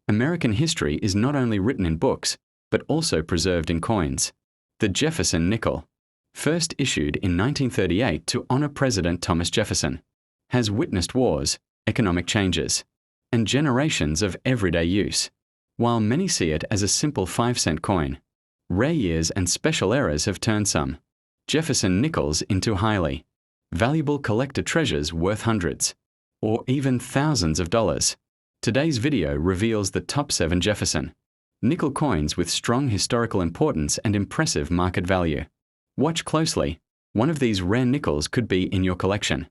American history is not only written in books, but also preserved in coins. The Jefferson Nickel, first issued in 1938 to honor President Thomas Jefferson, has witnessed wars, economic changes, and generations of everyday use. While many see it as a simple 5-cent coin, rare years and special eras have turned some Jefferson nickels into highly valuable collector treasures worth hundreds, or even thousands of dollars. Today's video reveals the top 7 Jefferson nickel coins with strong historical importance and impressive market value. Watch closely. One of these rare nickels could be in your collection.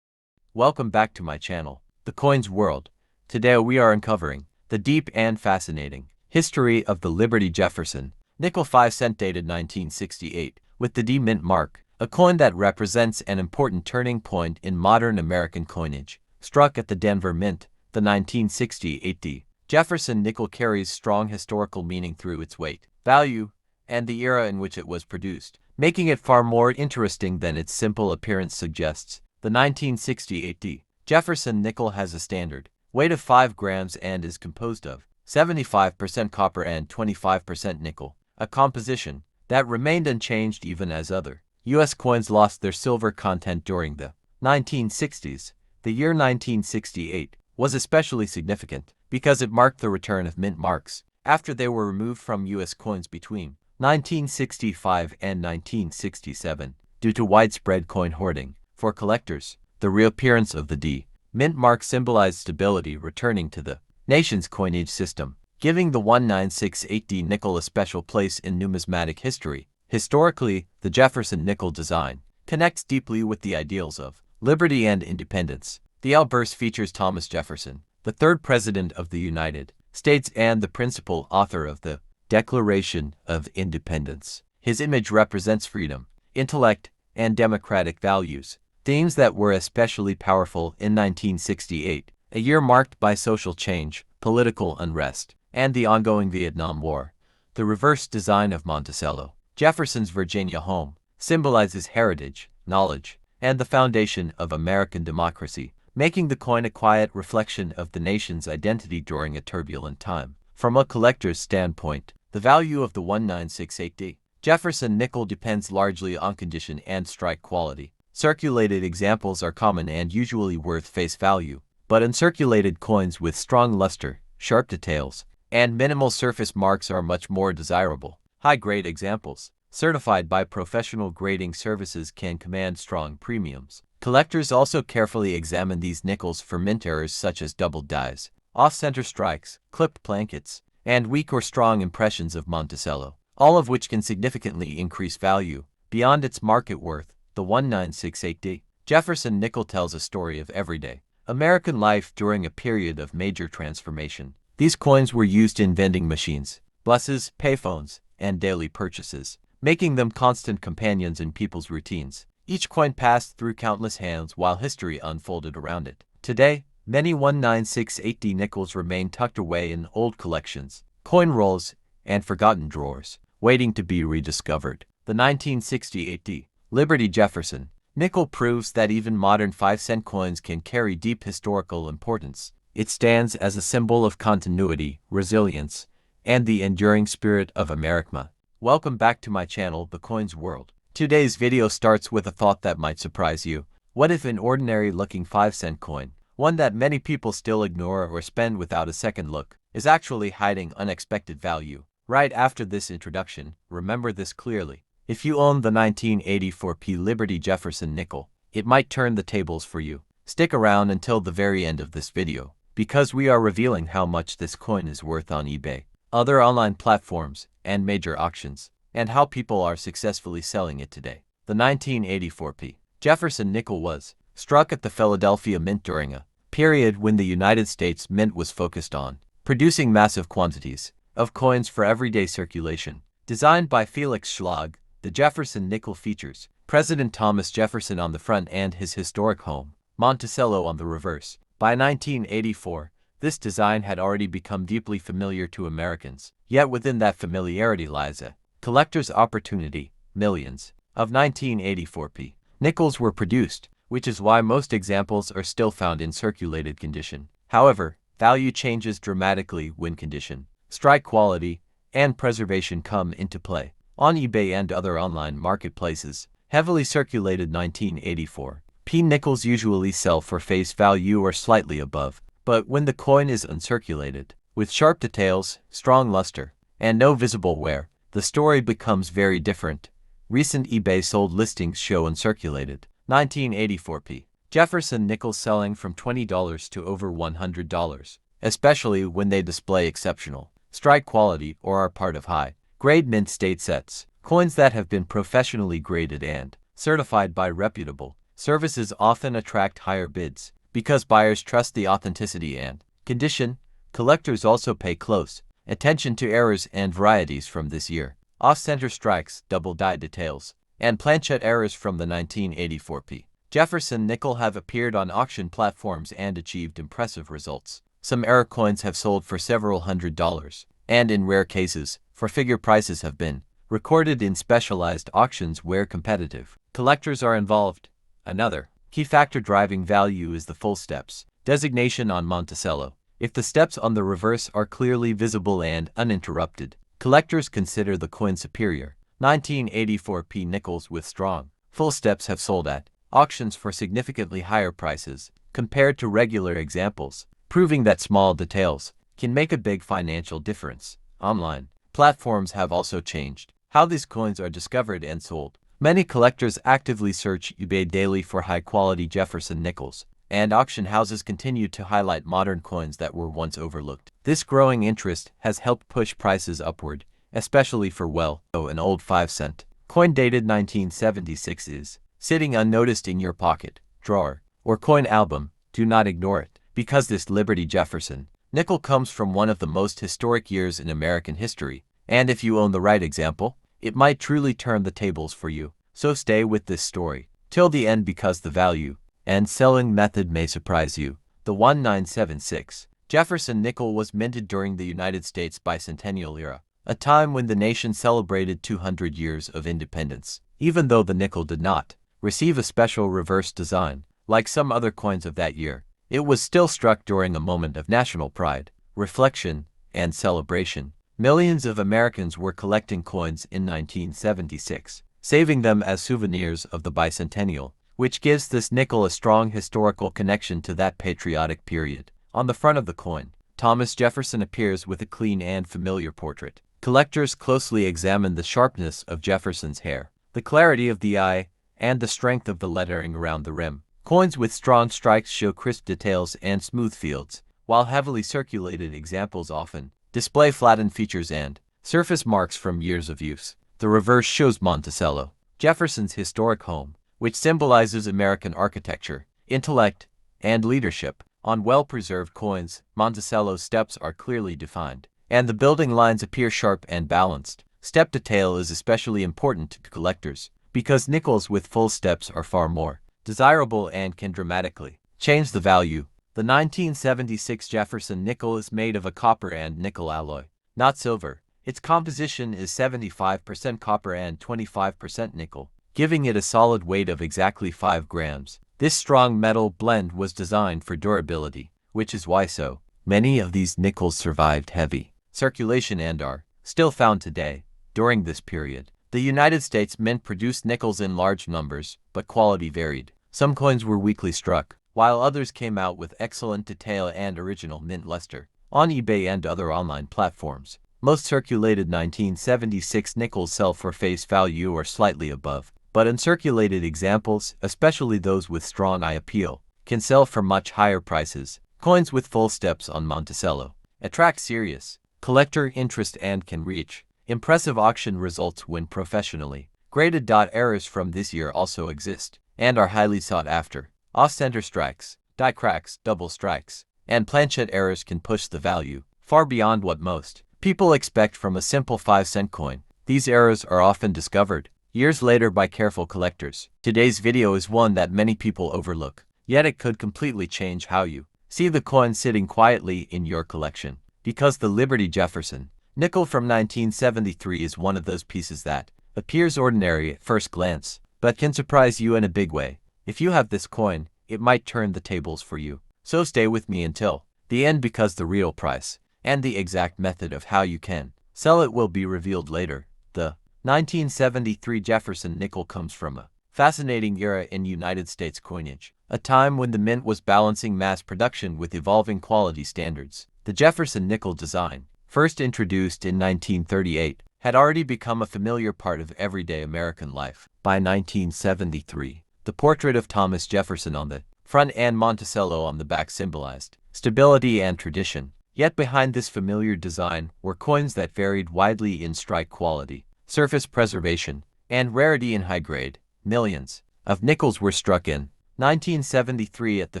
Welcome back to my channel, The Coins World. Today we are uncovering the deep and fascinating history of the Liberty Jefferson nickel 5-cent dated 1968 with the D mint mark, a coin that represents an important turning point in modern American coinage. Struck at the Denver Mint, the 1968 D. Jefferson nickel carries strong historical meaning through its weight, value, and the era in which it was produced, making it far more interesting than its simple appearance suggests. The 1968 D. Jefferson nickel has a standard weight of 5 grams and is composed of 75% copper and 25% nickel, a composition that remained unchanged even as other U.S. coins lost their silver content during the 1960s. The year 1968 was especially significant because it marked the return of mint marks after they were removed from U.S. coins between 1965 and 1967 due to widespread coin hoarding. For collectors, the reappearance of the D. mint mark symbolized stability returning to the nation's coinage system, giving the 1968 D nickel a special place in numismatic history. Historically, the Jefferson nickel design connects deeply with the ideals of liberty and independence. The outburst features Thomas Jefferson, the third President of the United States and the principal author of the Declaration of Independence. His image represents freedom, intellect, and democratic values, themes that were especially powerful in 1968, a year marked by social change, political unrest, and the ongoing Vietnam War. The reverse design of Monticello, Jefferson's Virginia home, symbolizes heritage, knowledge, and the foundation of American democracy, making the coin a quiet reflection of the nation's identity during a turbulent time. From a collector's standpoint, the value of the 1968 D. Jefferson nickel depends largely on condition and strike quality. Circulated examples are common and usually worth face value, but uncirculated coins with strong luster, sharp details, and minimal surface marks are much more desirable. High-grade examples, certified by professional grading services, can command strong premiums. Collectors also carefully examine these nickels for mint errors such as doubled dies, off-center strikes, clipped plankets, and weak or strong impressions of Monticello, all of which can significantly increase value beyond its market worth. The 1968 D. Jefferson nickel tells a story of everyday American life during a period of major transformation. These coins were used in vending machines, buses, payphones, and daily purchases, making them constant companions in people's routines. Each coin passed through countless hands while history unfolded around it. Today, many 1968 D nickels remain tucked away in old collections, coin rolls, and forgotten drawers, waiting to be rediscovered. The 1968 D. Liberty Jefferson nickel proves that even modern 5-cent coins can carry deep historical importance. It stands as a symbol of continuity, resilience, and the enduring spirit of America. Welcome back to my channel, The Coins World. Today's video starts with a thought that might surprise you. What if an ordinary-looking 5-cent coin, one that many people still ignore or spend without a second look, is actually hiding unexpected value? Right after this introduction, remember this clearly. If you own the 1984 P. Liberty Jefferson nickel, it might turn the tables for you. Stick around until the very end of this video, because we are revealing how much this coin is worth on eBay, other online platforms, and major auctions, and how people are successfully selling it today. The 1984 P. Jefferson nickel was struck at the Philadelphia Mint during a period when the United States Mint was focused on producing massive quantities of coins for everyday circulation. Designed by Felix Schlag, the Jefferson nickel features President Thomas Jefferson on the front and his historic home, Monticello, on the reverse. By 1984, this design had already become deeply familiar to Americans, yet within that familiarity lies a collector's opportunity. Millions of 1984 P. nickels were produced, which is why most examples are still found in circulated condition. However, Value changes dramatically when condition, strike quality, and preservation come into play. On eBay and other online marketplaces, heavily circulated 1984 P nickels usually sell for face value or slightly above, but when the coin is uncirculated, with sharp details, strong luster, and no visible wear, the story becomes very different. Recent eBay sold listings show uncirculated 1984 P Jefferson Nickle selling from $20 to over $100, especially when they display exceptional strike quality or are part of high-grade mint state sets. Coins that have been professionally graded and certified by reputable services often attract higher bids because buyers trust the authenticity and condition. Collectors also pay close attention to errors and varieties from this year. Off-center strikes, double-die details, and planchette errors from the 1984 P Jefferson Nickle have appeared on auction platforms and achieved impressive results. Some error coins have sold for several $100s, and in rare cases, four-figure prices have been recorded in specialized auctions where competitive collectors are involved. Another key factor driving value is the full steps designation on Monticello. If the steps on the reverse are clearly visible and uninterrupted, collectors consider the coin superior. 1984 P nickels with strong full steps have sold at auctions for significantly higher prices compared to regular examples, proving that small details can make a big financial difference. Online platforms have also changed how these coins are discovered and sold. Many collectors actively search eBay daily for high-quality Jefferson nickels, and auction houses continue to highlight modern coins that were once overlooked. This growing interest has helped push prices upward, especially for an old 5-cent coin dated 1976 is sitting unnoticed in your pocket, drawer, or coin album. Do not ignore it, because this Liberty Jefferson nickel comes from one of the most historic years in American history, and if you own the right example, it might truly turn the tables for you. So stay with this story till the end because the value and selling method may surprise you. The 1976 Jefferson Nickle was minted during the United States bicentennial era, a time when the nation celebrated 200 years of independence. Even though the nickel did not receive a special reverse design, like some other coins of that year, it was still struck during a moment of national pride, reflection, and celebration. Millions of Americans were collecting coins in 1976, saving them as souvenirs of the bicentennial, which gives this nickel a strong historical connection to that patriotic period. On the front of the coin, Thomas Jefferson appears with a clean and familiar portrait. Collectors closely examine the sharpness of Jefferson's hair, the clarity of the eye, and the strength of the lettering around the rim. Coins with strong strikes show crisp details and smooth fields, while heavily circulated examples often display flattened features and surface marks from years of use. The reverse shows Monticello, Jefferson's historic home, which symbolizes American architecture, intellect, and leadership. On well-preserved coins, Monticello's steps are clearly defined, and the building lines appear sharp and balanced. Step detail is especially important to collectors, because nickels with full steps are far more desirable and can dramatically change the value. The 1976 Jefferson nickel is made of a copper and nickel alloy, not silver. Its composition is 75% copper and 25% nickel, giving it a solid weight of exactly 5 grams. This strong metal blend was designed for durability, which is why so many of these nickels survived heavy circulation and are still found today. During this period, the United States Mint produced nickels in large numbers, but quality varied. Some coins were weakly struck, while others came out with excellent detail and original mint luster. On eBay and other online platforms, most circulated 1976 nickels sell for face value or slightly above, but uncirculated examples, especially those with strong eye appeal, can sell for much higher prices. Coins with full steps on Monticello attract serious collector interest and can reach impressive auction results when professionally graded. Errors from this year also exist and are highly sought after. Off-center strikes, die cracks, double strikes, and planchette errors can push the value far beyond what most people expect from a simple 5-cent coin. These errors are often discovered years later by careful collectors. Today's video is one that many people overlook, yet it could completely change how you see the coin sitting quietly in your collection. Because the Liberty Jefferson nickel from 1973 is one of those pieces that appears ordinary at first glance, but can surprise you in a big way. If you have this coin, it might turn the tables for you. So stay with me until The end because the real price and the exact method of how you can sell it will be revealed later. The 1973 Jefferson nickel comes from a fascinating era in United States coinage, a time when the mint was balancing mass production with evolving quality standards. The Jefferson nickel design, first introduced in 1938, had already become a familiar part of everyday American life. By 1973, the portrait of Thomas Jefferson on the front and Monticello on the back symbolized stability and tradition. Yet behind this familiar design were coins that varied widely in strike quality, surface preservation, and rarity in high grade. Millions of nickels were struck in 1973 at the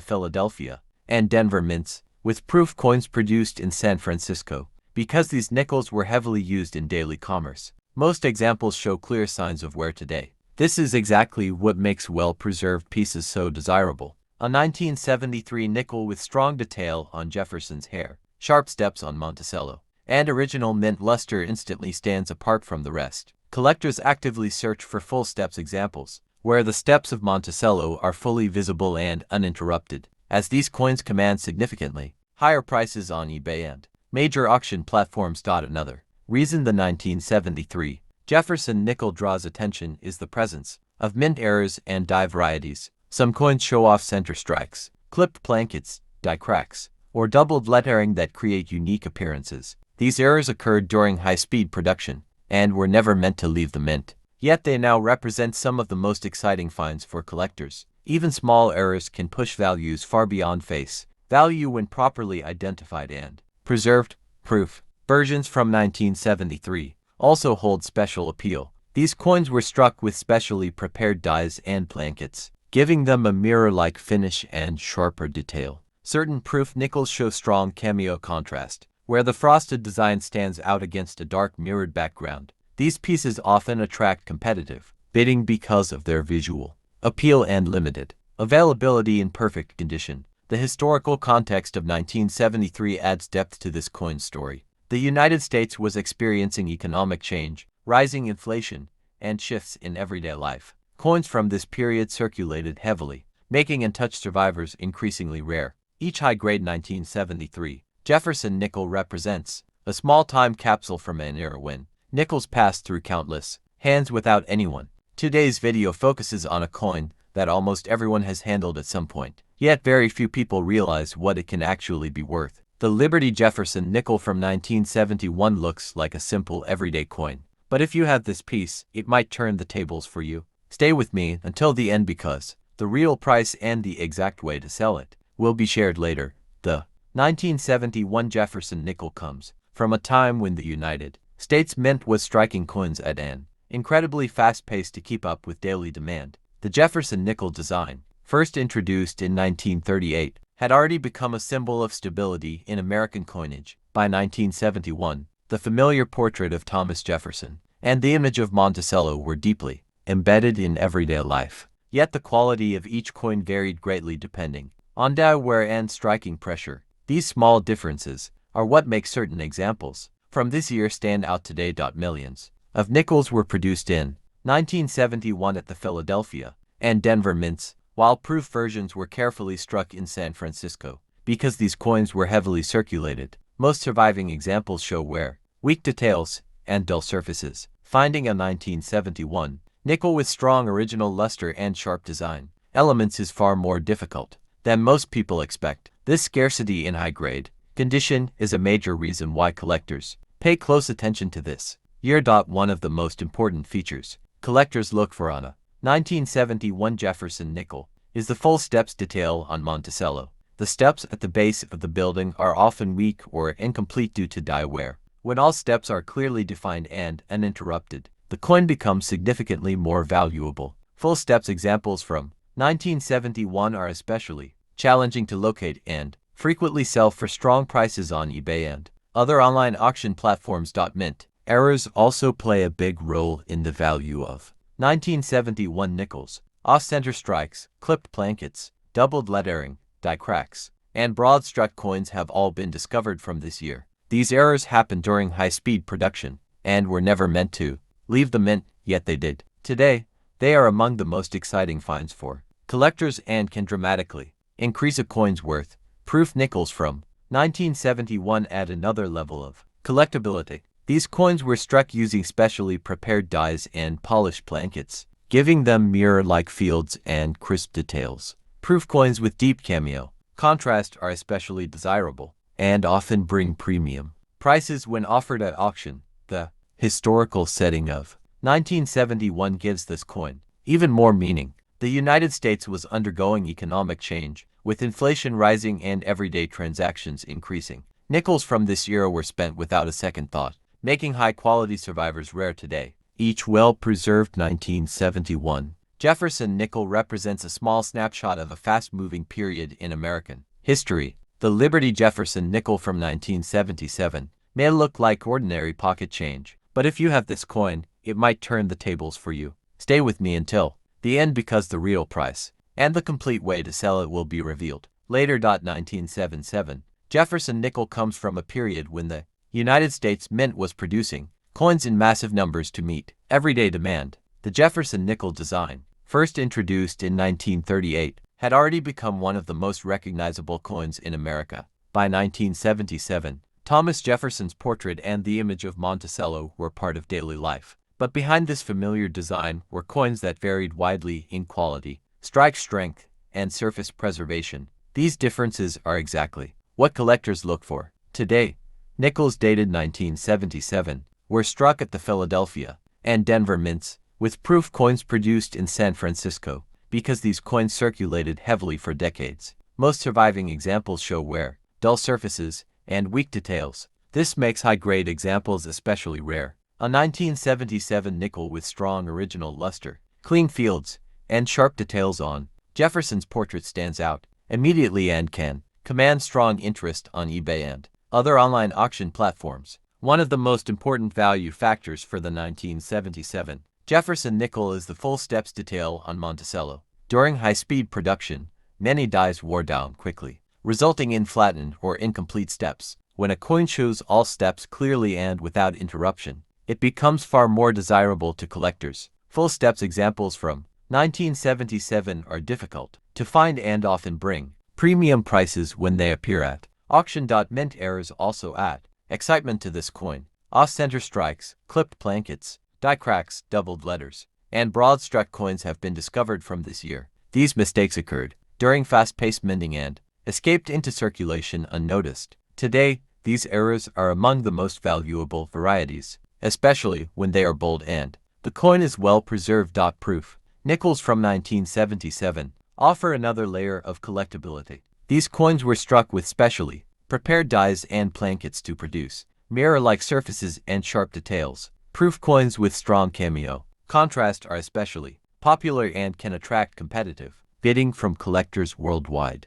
Philadelphia and Denver mints, with proof coins produced in San Francisco. Because these nickels were heavily used in daily commerce, most examples show clear signs of wear today. This is exactly what makes well-preserved pieces so desirable. A 1973 nickel with strong detail on Jefferson's hair, sharp steps on Monticello, and original mint luster instantly stands apart from the rest. Collectors actively search for full steps examples, where the steps of Monticello are fully visible and uninterrupted, as these coins command significantly higher prices on eBay and major auction platforms. Another reason the 1973 Jefferson nickel draws attention is the presence of mint errors and die varieties. Some coins show off center strikes, clipped blankets, die cracks, or doubled lettering that create unique appearances. These errors occurred during high-speed production and were never meant to leave the mint. Yet they now represent some of the most exciting finds for collectors. Even small errors can push values far beyond face value when properly identified and preserved. Proof versions from 1973 also hold special appeal. These coins were struck with specially prepared dies and blankets, giving them a mirror-like finish and sharper detail. Certain proof nickels show strong cameo contrast, where the frosted design stands out against a dark mirrored background. These pieces often attract competitive bidding because of their visual appeal and limited availability in perfect condition. The historical context of 1973 adds depth to this coin story. The United States was experiencing economic change, rising inflation, and shifts in everyday life. Coins from this period circulated heavily, making untouched survivors increasingly rare. Each high-grade 1973 Jefferson nickel represents a small time capsule from an era when nickels passed through countless hands without anyone. Today's video focuses on a coin that almost everyone has handled at some point, yet very few people realize what it can actually be worth. The Liberty Jefferson nickel from 1971 looks like a simple everyday coin, but if you have this piece, it might turn the tables for you. Stay with me until the end because the real price and the exact way to sell it will be shared later. The 1971 Jefferson nickel comes from a time when the United States Mint was striking coins at an incredibly fast pace to keep up with daily demand. The Jefferson nickel design, first introduced in 1938, had already become a symbol of stability in American coinage. By 1971, the familiar portrait of Thomas Jefferson and the image of Monticello were deeply embedded in everyday life. Yet the quality of each coin varied greatly depending on die wear and striking pressure. These small differences are what make certain examples from this year stand out today. Millions of nickels were produced in 1971 at the Philadelphia and Denver mints, while proof versions were carefully struck in San Francisco. Because these coins were heavily circulated, most surviving examples show wear, weak details, and dull surfaces. Finding a 1971 nickel with strong original luster and sharp design elements is far more difficult than most people expect. This scarcity in high-grade condition is a major reason why collectors pay close attention to this year. One of the most important features collectors look for on a 1971 Jefferson nickel is the full steps detail on Monticello. The steps at the base of the building are often weak or incomplete due to die wear. When all steps are clearly defined and uninterrupted, the coin becomes significantly more valuable. Full steps examples from 1971 are especially challenging to locate and frequently sell for strong prices on eBay and other online auction platforms. Mint errors also play a big role in the value of 1971 nickels. Off-center strikes, clipped blankets, doubled lettering, die cracks, and broad-struck coins have all been discovered from this year. These errors happened during high-speed production and were never meant to leave the mint, yet they did. Today, they are among the most exciting finds for collectors and can dramatically increase a coin's worth. Proof nickels from 1971 add another level of collectability. These coins were struck using specially prepared dies and polished blankets, giving them mirror-like fields and crisp details. Proof coins with deep cameo contrast are especially desirable and often bring premium prices when offered at auction. The historical setting of 1971 gives this coin even more meaning. The United States was undergoing economic change, with inflation rising and everyday transactions increasing. Nickels from this era were spent without a second thought, making high-quality survivors rare today. Each well-preserved 1971 Jefferson nickel represents a small snapshot of a fast-moving period in American history. The Liberty Jefferson nickel from 1977 may look like ordinary pocket change, but if you have this coin, it might turn the tables for you. Stay with me until the end because the real price and the complete way to sell it will be revealed later. 1977 Jefferson nickel comes from a period when the United States Mint was producing coins in massive numbers to meet everyday demand. The Jefferson nickel design, first introduced in 1938, had already become one of the most recognizable coins in America. By 1977, Thomas Jefferson's portrait and the image of Monticello were part of daily life. But behind this familiar design were coins that varied widely in quality, strike strength, and surface preservation. These differences are exactly what collectors look for. Today, nickels dated 1977 were struck at the Philadelphia and Denver mints, with proof coins produced in San Francisco, because these coins circulated heavily for decades. Most surviving examples show wear, dull surfaces, and weak details. This makes high-grade examples especially rare. A 1977 nickel with strong original luster, clean fields, and sharp details on Jefferson's portrait stands out immediately and can command strong interest on eBay and other online auction platforms. One of the most important value factors for the 1977 Jefferson nickel is the full steps detail on Monticello. During high-speed production, many dies wore down quickly, resulting in flattened or incomplete steps. When a coin shows all steps clearly and without interruption, it becomes far more desirable to collectors. Full steps examples from 1977 are difficult to find and often bring premium prices when they appear at auction. Mint errors also add excitement to this coin. Off-center strikes, clipped blankets, die cracks, doubled letters, and broad-struck coins have been discovered from this year. These mistakes occurred during fast-paced minting and escaped into circulation unnoticed. Today, these errors are among the most valuable varieties, especially when they are bold and the coin is well preserved. Proof nickels from 1977 offer another layer of collectability. These coins were struck with specially prepared dies and blankets to produce mirror-like surfaces and sharp details. Proof coins with strong cameo contrast are especially popular and can attract competitive bidding from collectors worldwide.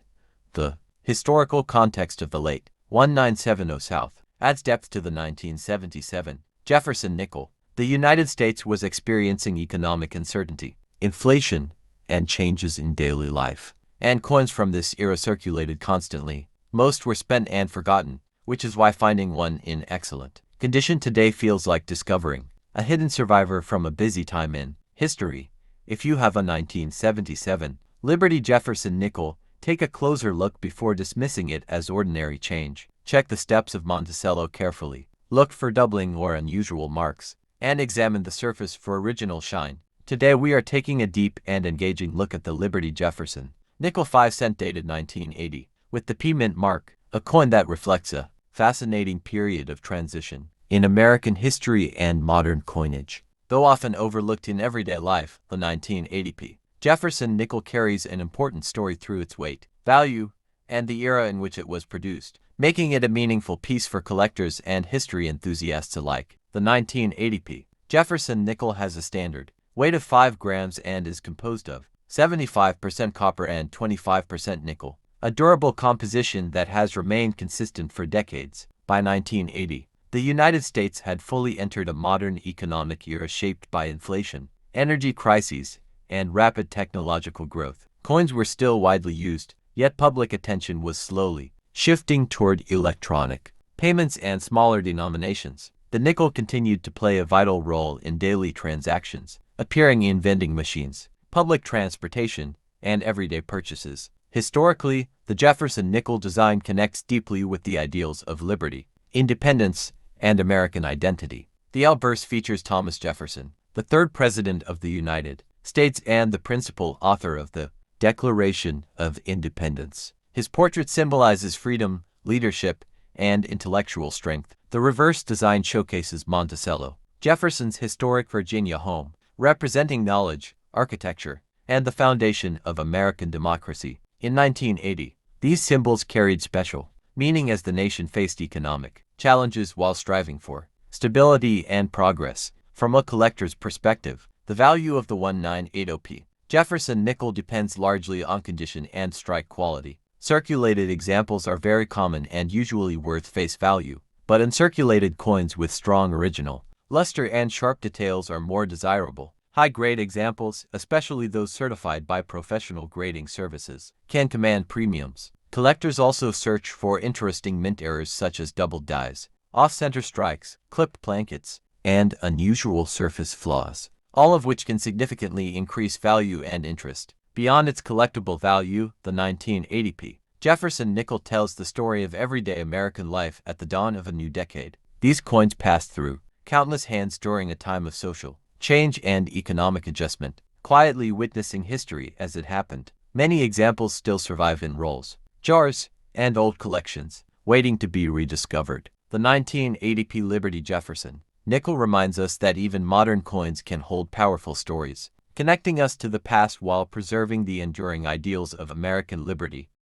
The historical context of the late 1970 South adds depth to the 1977 Jefferson nickel. The United States was experiencing economic uncertainty, inflation, and changes in daily life, and coins from this era circulated constantly. Most were spent and forgotten, which is why finding one in excellent condition today feels like discovering a hidden survivor from a busy time in history. If you have a 1977 Liberty Jefferson nickel, take a closer look before dismissing it as ordinary change. Check the steps of Monticello carefully. Look for doubling or unusual marks, and examine the surface for original shine. Today we are taking a deep and engaging look at the Liberty Jefferson nickel 5 cent dated 1980, with the P Mint mark, a coin that reflects a fascinating period of transition in American history and modern coinage. Though often overlooked in everyday life, the 1980 P Jefferson nickel carries an important story through its weight, value, and the era in which it was produced, making it a meaningful piece for collectors and history enthusiasts alike. The 1980 P Jefferson nickel has a standard weight of 5 grams and is composed of 75% copper and 25% nickel, a durable composition that has remained consistent for decades. By 1980, the United States had fully entered a modern economic era shaped by inflation, energy crises, and rapid technological growth. Coins were still widely used, yet public attention was slowly shifting toward electronic payments and smaller denominations. The nickel continued to play a vital role in daily transactions, appearing in vending machines, public transportation, and everyday purchases. Historically, the Jefferson nickel design connects deeply with the ideals of liberty, independence, and American identity. The obverse features Thomas Jefferson, the third President of the United States and the principal author of the Declaration of Independence. His portrait symbolizes freedom, leadership, and intellectual strength. The reverse design showcases Monticello, Jefferson's historic Virginia home, representing knowledge, architecture, and the foundation of American democracy. In 1980, these symbols carried special meaning as the nation faced economic challenges while striving for stability and progress. From a collector's perspective, the value of the 1980p Jefferson nickel depends largely on condition and strike quality. Circulated examples are very common and usually worth face value, but uncirculated coins with strong original luster and sharp details are more desirable. High-grade examples, especially those certified by professional grading services, can command premiums. Collectors also search for interesting mint errors such as doubled dies, off-center strikes, clipped plankets, and unusual surface flaws, all of which can significantly increase value and interest. Beyond its collectible value, the 1980p Jefferson nickel tells the story of everyday American life at the dawn of a new decade. These coins passed through countless hands during a time of social change and economic adjustment, quietly witnessing history as it happened. Many examples still survive in rolls, jars, and old collections, waiting to be rediscovered. The 1980p Liberty Jefferson nickel reminds us that even modern coins can hold powerful stories, connecting us to the past while preserving the enduring ideals of American liberty.